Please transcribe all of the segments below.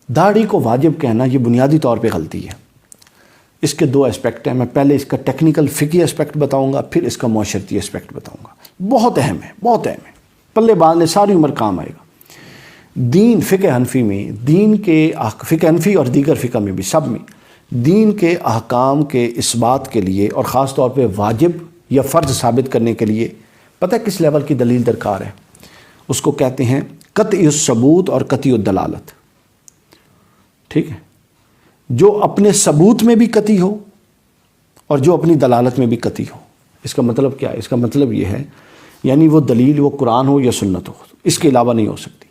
داڑھی کو واجب کہنا یہ بنیادی طور پہ غلطی ہے۔ اس کے دو اسپیکٹ ہیں، میں پہلے اس کا ٹیکنیکل فقہی اسپیکٹ بتاؤں گا، پھر اس کا معاشرتی اسپیکٹ بتاؤں گا۔ بہت اہم ہے، بہت اہم ہے، پلے باندھنے ساری عمر کام آئے گا۔ دین فقہ حنفی میں، دین کے فقہ حنفی اور دیگر فقہ میں بھی، سب میں دین کے احکام کے اس بات کے لیے اور خاص طور پہ واجب یا فرض ثابت کرنے کے لیے پتہ کس لیول کی دلیل درکار ہے؟ اس کو کہتے ہیں قطعی الثبوت اور قطعی الدلالت۔ ٹھیک ہے، جو اپنے ثبوت میں بھی قطعی ہو اور جو اپنی دلالت میں بھی قطعی ہو۔ اس کا مطلب کیا ہے؟ اس کا مطلب یہ ہے یعنی وہ دلیل وہ قرآن ہو یا سنت ہو، اس کے علاوہ نہیں ہو سکتی۔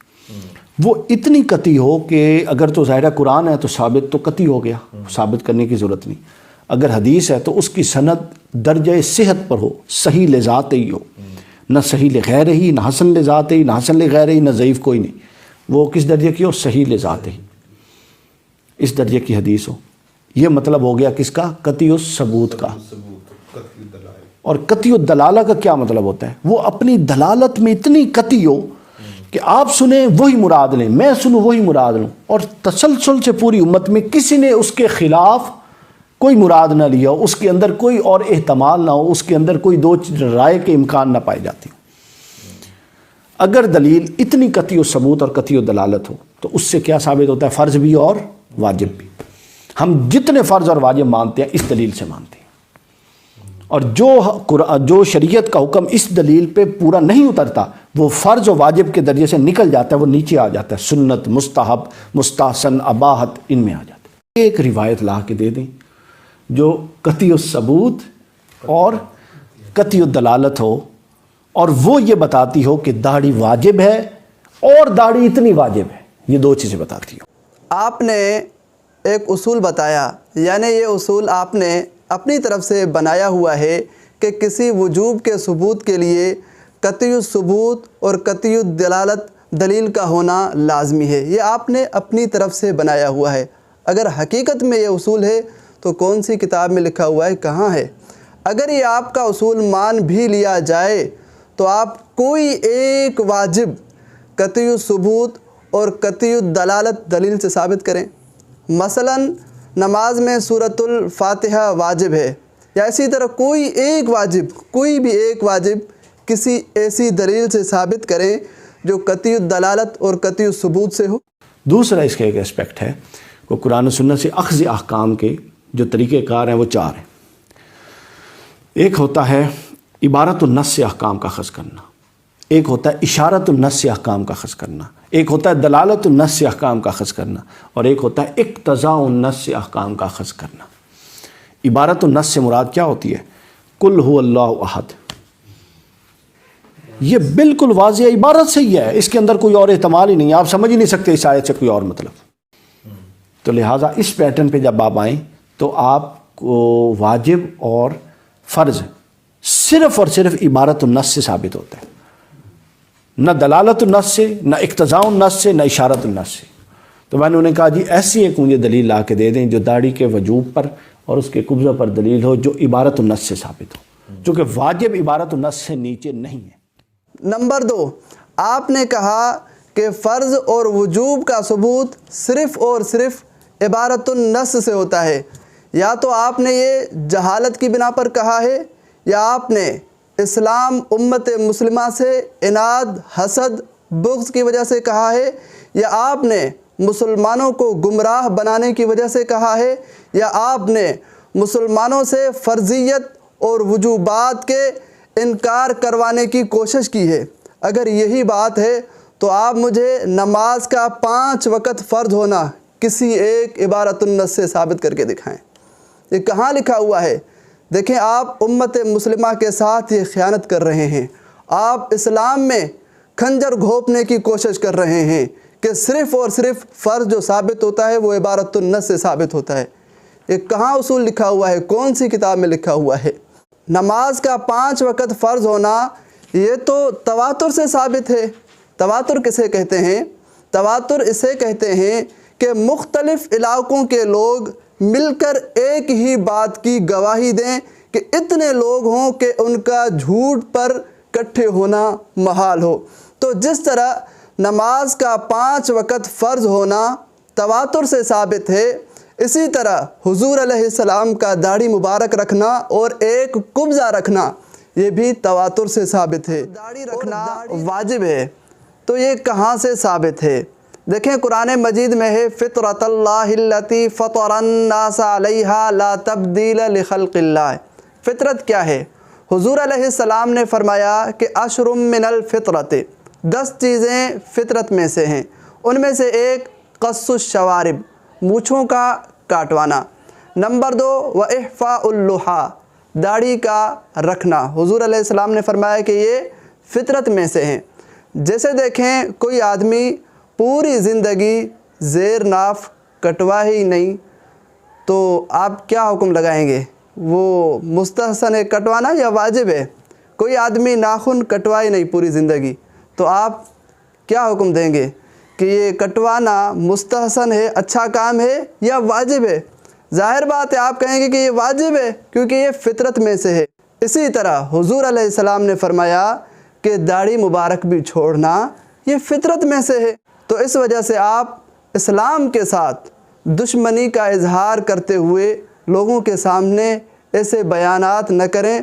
وہ اتنی قطعی ہو کہ اگر تو ظاہرہ قرآن ہے تو ثابت تو قطعی ہو گیا، ثابت کرنے کی ضرورت نہیں۔ اگر حدیث ہے تو اس کی سند درجہ صحت پر ہو، صحیح لذات ہی ہو، نہ صحیح لغیر ہی، نہ حسن لذات ہی، نہ حسن لغیر ہی، نہ ضعیف کوئی نہیں، وہ کس درجے کی ہو؟ صحیح لذات ہی، اس درجے کی حدیث ہو۔ یہ مطلب ہو گیا کس کا؟ قطعی الثبوت کا۔ اور قطعی الدلالہ کا کیا مطلب ہوتا ہے؟ وہ اپنی دلالت میں اتنی قطعی ہو کہ آپ سنیں وہی مراد لیں، میں سنوں وہی مراد لوں، اور تسلسل سے پوری امت میں کسی نے اس کے خلاف کوئی مراد نہ لیا ہو، اس کے اندر کوئی اور احتمال نہ ہو، اس کے اندر کوئی دو رائے کے امکان نہ پائے جاتے ہوں۔ اگر دلیل اتنی قطعی الثبوت اور قطعی الدلالت ہو تو اس سے کیا ثابت ہوتا ہے؟ فرض بھی اور واجب بھی۔ ہم جتنے فرض اور واجب مانتے ہیں اس دلیل سے مانتے ہیں، اور جو شریعت کا حکم اس دلیل پہ پورا نہیں اترتا وہ فرض و واجب کے درجے سے نکل جاتا ہے، وہ نیچے آ جاتا ہے، سنت، مستحب، مستحسن، اباحت، ان میں آ جاتا ہے۔ ایک روایت لا کے دے دیں جو قطعی الثبوت اور قطعی الدلالت ہو، اور وہ یہ بتاتی ہو کہ داڑھی واجب ہے اور داڑھی اتنی واجب ہے، یہ دو چیزیں بتاتی ہو۔ آپ نے ایک اصول بتایا، یعنی یہ اصول آپ نے اپنی طرف سے بنایا ہوا ہے کہ کسی وجوب کے ثبوت کے لیے قطعی الثبوت اور قطعی الدلالت دلیل کا ہونا لازمی ہے۔ یہ آپ نے اپنی طرف سے بنایا ہوا ہے۔ اگر حقیقت میں یہ اصول ہے تو کون سی کتاب میں لکھا ہوا ہے، کہاں ہے؟ اگر یہ آپ کا اصول مان بھی لیا جائے تو آپ کوئی ایک واجب قطعی الثبوت اور قطعی الدلالت دلیل سے ثابت کریں۔ مثلا نماز میں سورۃ الفاتحہ واجب ہے، یا اسی طرح کوئی ایک واجب، کوئی بھی ایک واجب کسی ایسی دلیل سے ثابت کریں جو قطعی الدلالت اور قطعی الثبوت سے ہو۔ دوسرا اس کا ایک اسپیکٹ ہے کہ قرآن و سنت سے اخذ احکام کے جو طریقہ کار ہیں وہ چار ہیں۔ ایک ہوتا ہے عبارت النص سے احکام کا اخذ کرنا، ایک ہوتا ہے اشارت النص سے احکام کا اخذ کرنا، ایک ہوتا ہے دلالت النص سے احکام کا اخذ کرنا، اور ایک ہوتا ہے اقتضاء النص سے احکام کا اخذ کرنا۔ عبارت النص سے مراد کیا ہوتی ہے؟ قل هو اللہ احد، یہ بالکل واضح عبارت سے ہی ہے، اس کے اندر کوئی اور احتمال ہی نہیں ہے، آپ سمجھ ہی نہیں سکتے اس آیت سے کوئی اور مطلب۔ تو لہٰذا اس پیٹرن پہ جب آپ آئیں تو آپ کو واجب اور فرض صرف اور صرف عبارت النص سے ثابت ہوتا ہے، نہ دلالت النص سے، نہ اقتضاء النص سے، نہ اشارت النص سے۔ تو میں نے انہیں کہا جی ایسی ایک مجھے دلیل لا کے دے دیں جو داڑھی کے وجوب پر اور اس کے قبضہ پر دلیل ہو، جو عبارت النص سے ثابت ہو، چونکہ واجب عبارت النص سے نیچے نہیں ہے۔ نمبر 2، آپ نے کہا کہ فرض اور وجوب کا ثبوت صرف اور صرف عبارت النص سے ہوتا ہے۔ یا تو آپ نے یہ جہالت کی بنا پر کہا ہے، یا آپ نے اسلام امت مسلمہ سے عناد، حسد، بغض کی وجہ سے کہا ہے، یا آپ نے مسلمانوں کو گمراہ بنانے کی وجہ سے کہا ہے، یا آپ نے مسلمانوں سے فرضیت اور وجوبات کے انکار کروانے کی کوشش کی ہے۔ اگر یہی بات ہے تو آپ مجھے نماز کا 5 وقت فرض ہونا کسی ایک عبارت النص سے ثابت کر کے دکھائیں۔ یہ کہاں لکھا ہوا ہے؟ دیکھیں، آپ امت مسلمہ کے ساتھ یہ خیانت کر رہے ہیں۔ آپ اسلام میں خنجر گھونپنے کی کوشش کر رہے ہیں کہ صرف اور صرف فرض جو ثابت ہوتا ہے وہ عبارت النص سے ثابت ہوتا ہے۔ یہ کہاں اصول لکھا ہوا ہے؟ کون سی کتاب میں لکھا ہوا ہے؟ نماز کا 5 وقت فرض ہونا یہ تو تواتر سے ثابت ہے۔ تواتر کسے کہتے ہیں؟ تواتر اسے کہتے ہیں کہ مختلف علاقوں کے لوگ مل کر ایک ہی بات کی گواہی دیں کہ اتنے لوگ ہوں کہ ان کا جھوٹ پر اکٹھے ہونا محال ہو۔ تو جس طرح نماز کا 5 وقت فرض ہونا تواتر سے ثابت ہے، اسی طرح حضور علیہ السلام کا داڑھی مبارک رکھنا اور ایک قبضہ رکھنا یہ بھی تواتر سے ثابت ہے۔ داڑھی رکھنا واجب ہے، تو یہ کہاں سے ثابت ہے؟ دیکھیں قرآن مجید میں ہے فطرۃ اللہ التی فطر الناس علیہا لا تبدیل لخلق اللہ۔ فطرت کیا ہے؟ حضور علیہ السلام نے فرمایا کہ اشر من الفطرت، 10 چیزیں فطرت میں سے ہیں، ان میں سے ایک قص الشوارب، مونچھوں کا کاٹوانا۔ نمبر 2 واحفاء اللحیٰ، داڑھی کا رکھنا۔ حضور علیہ السلام نے فرمایا کہ یہ فطرت میں سے ہیں۔ جیسے دیکھیں کوئی آدمی پوری زندگی زیر ناف کٹوا ہی نہیں، تو آپ کیا حکم لگائیں گے؟ وہ مستحسن ہے کٹوانا یا واجب ہے؟ کوئی آدمی ناخن کٹوائے نہیں پوری زندگی، تو آپ کیا حکم دیں گے کہ یہ کٹوانا مستحسن ہے، اچھا کام ہے یا واجب ہے؟ ظاہر بات ہے آپ کہیں گے کہ یہ واجب ہے کیونکہ یہ فطرت میں سے ہے۔ اسی طرح حضور علیہ السلام نے فرمایا کہ داڑھی مبارک بھی چھوڑنا یہ فطرت میں سے ہے۔ تو اس وجہ سے آپ اسلام کے ساتھ دشمنی کا اظہار کرتے ہوئے لوگوں کے سامنے ایسے بیانات نہ کریں۔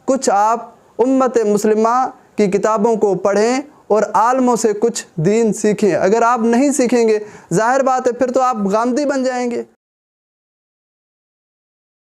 کچھ آپ امت مسلمہ کی کتابوں کو پڑھیں اور عالموں سے کچھ دین سیکھیں۔ اگر آپ نہیں سیکھیں گے ظاہر بات ہے پھر تو آپ غامدی بن جائیں گے۔